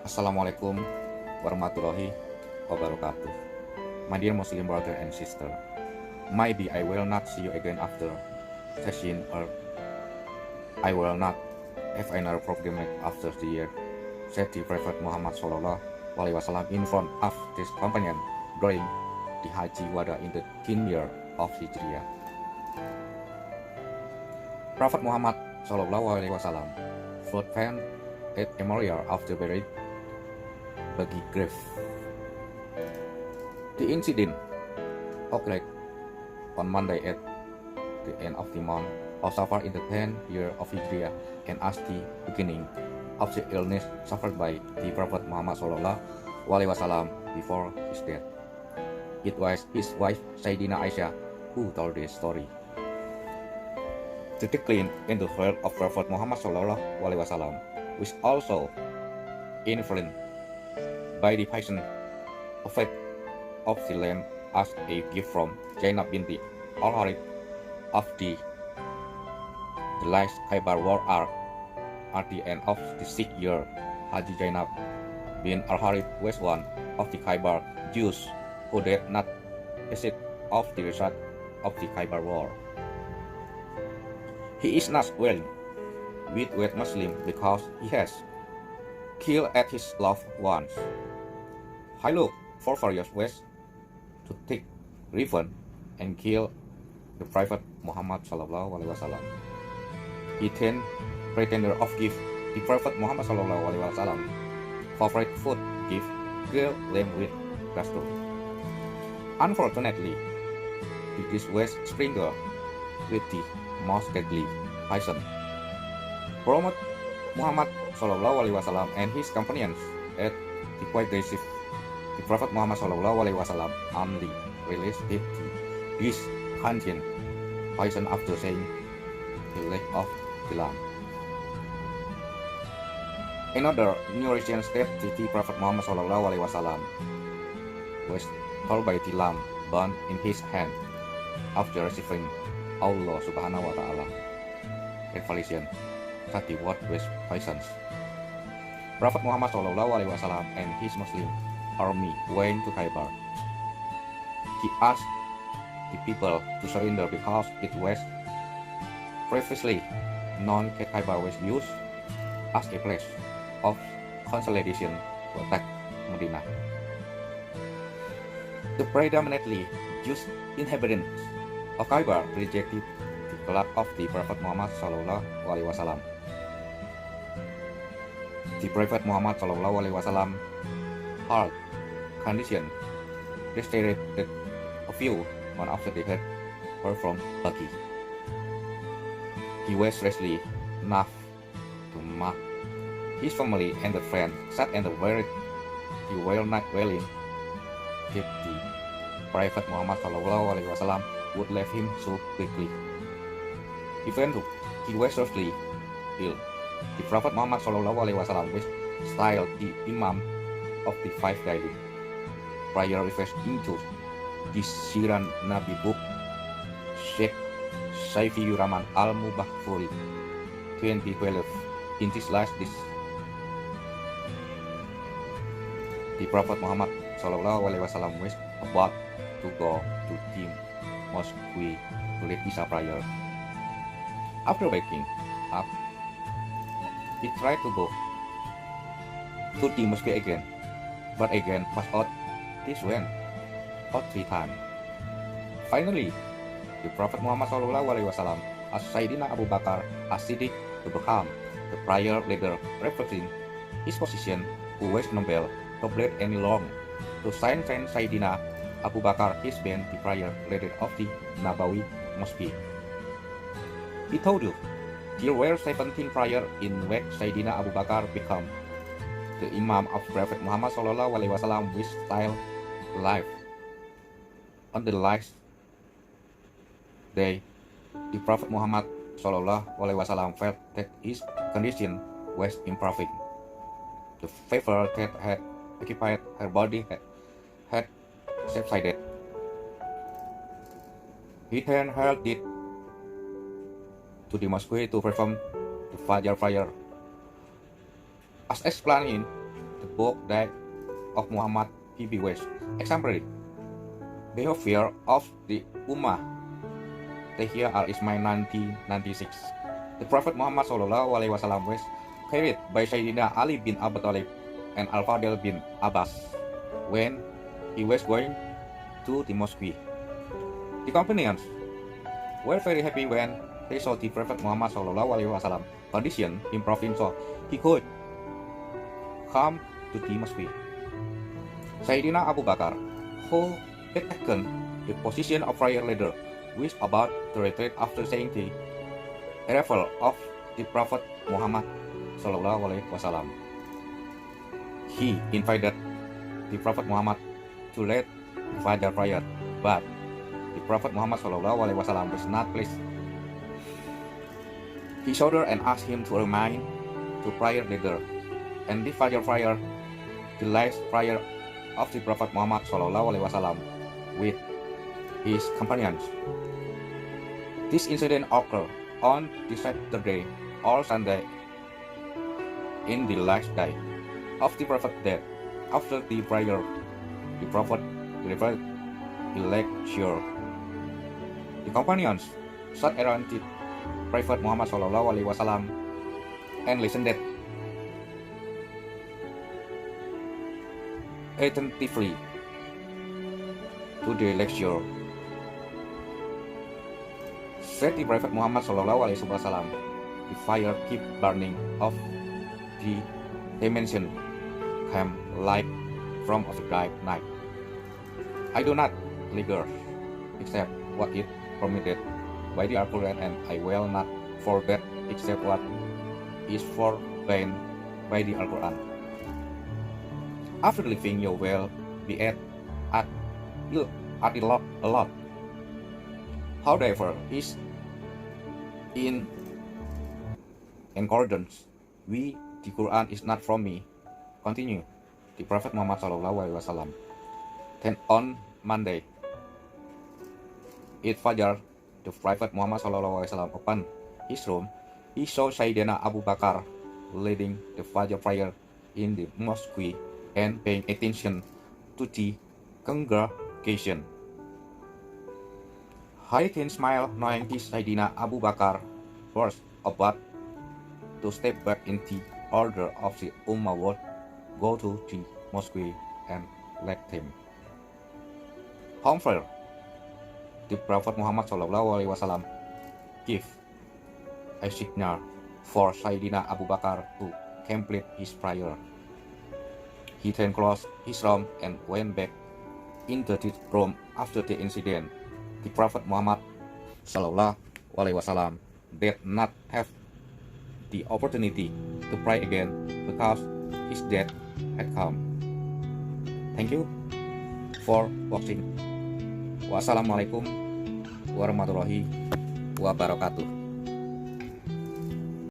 Assalamualaikum warahmatullahi wabarakatuh. My dear Muslim brother and sister, maybe I will not see you again after session, or I will not have another program after the year, said the Prophet Muhammad Sallallahu Alaihi Wasallam in front of his companion during the Haji Wada in the 10th year of Hijriah. Prophet Muhammad Sallallahu Alaihi Wasallam float fan at memorial of the buried Bagi grave. The incident occurred on Monday at the end of the month of Safar in the 10th year of Hijriah and as the beginning of the illness suffered by the Prophet Muhammad Sallallahu Alaihi Wasallam before his death. It was his wife Sayyidina Aisyah who told this story. The decline in the health of Prophet Muhammad Sallallahu Alaihi Wasallam was also influenced by the passion effect of the lamb as a gift from Zainab binti Al-Harith of the last Khaybar war arc. At the end of the 6th year, Haji Zainab bin Al-Harith was one of the Khaybar Jews who did not accept of the result of the Khaybar war. He is not well with Muslim because he has killed at his loved ones. I look for various ways to take revenge and kill the Prophet Muhammad Sallallahu Alaihi Wasallam. He then pretended of give the Prophet Muhammad Sallallahu Alaihi Wasallam favorite food, give grilled lamb with gusto. Unfortunately, this was sprinkled with the most deadly poison. Prophet Muhammad Sallallahu Alaihi Wasallam and his companions ate the quite aggressive. The Prophet Muhammad Sallallahu Alaihi Wasallam only released this content poison after saying the leg of the lamb. Another narration states the Prophet Muhammad Sallallahu Alaihi Wasallam was told by the lamb burned in his hand after receiving Allah Subhanahu Wa Taala revelation that the word was poisons. Prophet Muhammad Sallallahu Alaihi Wasallam and his Muslim army went to Khaybar. He asked the people to surrender because it was previously known that Khaybar was used as a place of consolidation to attack Medina. The predominantly Jewish inhabitants of Khaybar rejected the call of the Prophet Muhammad Sallallahu Alaihi Wasallam. The Prophet Muhammad Sallallahu Alaihi Wasallam heart condition deteriorated a few months after they had heard from Bagi. He was seriously enough to mock his family and the friends, sad and worried he will not willing that the Prophet Muhammad Sallallahu Alaihi Wasallam would leave him so quickly. Even though he was seriously ill, the Prophet Muhammad Sallallahu Alaihi Wasallam was styled the Imam of the 5 daily prayer refers into the Siran Nabi book Sheikh Saifiyur Rahman Al-Mubakhfuri 2012. In this last the Prophet Muhammad Sallallahu Alaihi Wasallam was about to go to the mosque to lead Isha prayer. After waking up, he tried to go to the mosque again, but again passed out. This went out 3 times. Finally, the Prophet Muhammad Sallallahu Alaihi Wasallam asked Sayyidina Abu Bakar as-Siddiq to become the prayer leader, reflecting his position, who was unable to bleed any long. To sign Sayyidina Abu Bakar his been the prayer leader of the Nabawi Mosque. He told you, there were 17 prayer in which Sayyidina Abu Bakar become the Imam of Prophet Muhammad Sallallahu Alaihi Wasallam with style life. On the last day, the Prophet Muhammad Sallallahu Alaihi Wasallam felt that his condition was improving. The fever that had occupied her body had subsided. He then held it to the mosque to perform the Fajr prayer. As explained in the book that of Muhammad P.B. West. Exemplary behavior of the Ummah. The here are Ismail 1996. The Prophet Muhammad Sallallahu Alaihi Wasallam was carried by Sayyidina Ali bin Abi Thalib and Al-Fadl bin Abbas when he was going to the mosque. The companions were very happy when they saw the Prophet Muhammad Sallallahu Alaihi Wasallam condition improving so he could come to the mosque. Sayyidina Abu Bakar, who had taken the position of prayer leader, was about to retreat after saying the arrival of the Prophet Muhammad Sallallahu Alaihi Wasallam. He invited the Prophet Muhammad to lead the Fajr prayer, but the Prophet Muhammad Sallallahu Alaihi Wasallam was not pleased. He shuddered and asked him to remain to prayer leader, and the Fajr prayer, the last prayer of the Prophet Muhammad Sallallahu Alaihi Wasallam with his companions. This incident occurred on the Saturday or Sunday in the last day of the Prophet's death. After the prayer, the Prophet delivered the lecture. The companions sat around the Prophet Muhammad Sallallahu Alaihi Wasallam and listened attentively to the lecture. Said the Prophet Muhammad Sallallahu Alaihi Wasallam, the fire keep burning of the dimension came like from a dark night. I do not linger except what is permitted by the Al-Quran, and I will not forget except what is forbidden by the Al-Quran. After leaving, you will be at a lot. However, is in accordance with the Quran is not from me. Continue the Prophet Muhammad Sallallahu Alaihi Wasallam. Then on Monday, at Fajr, the Prophet Muhammad Sallallahu Alaihi Wasallam opened his room. He saw Sayyidina Abu Bakar leading the Fajr prayer in the mosque and paying attention to the congregation. He then smiled, knowing this Sayyidina Abu Bakar was about to step back in the order of the Ummah would go to the mosque and let him. However, the Prophet Muhammad Sallallahu Alaihi Wasallam gave a signal for Sayyidina Abu Bakar to complete his prayer. He then closed his room and went back into the room after the incident. The Prophet Muhammad Sallallahu Alaihi Wasallam did not have the opportunity to pray again because his death had come. Thank you for watching. Wassalamualaikum warahmatullahi wabarakatuh.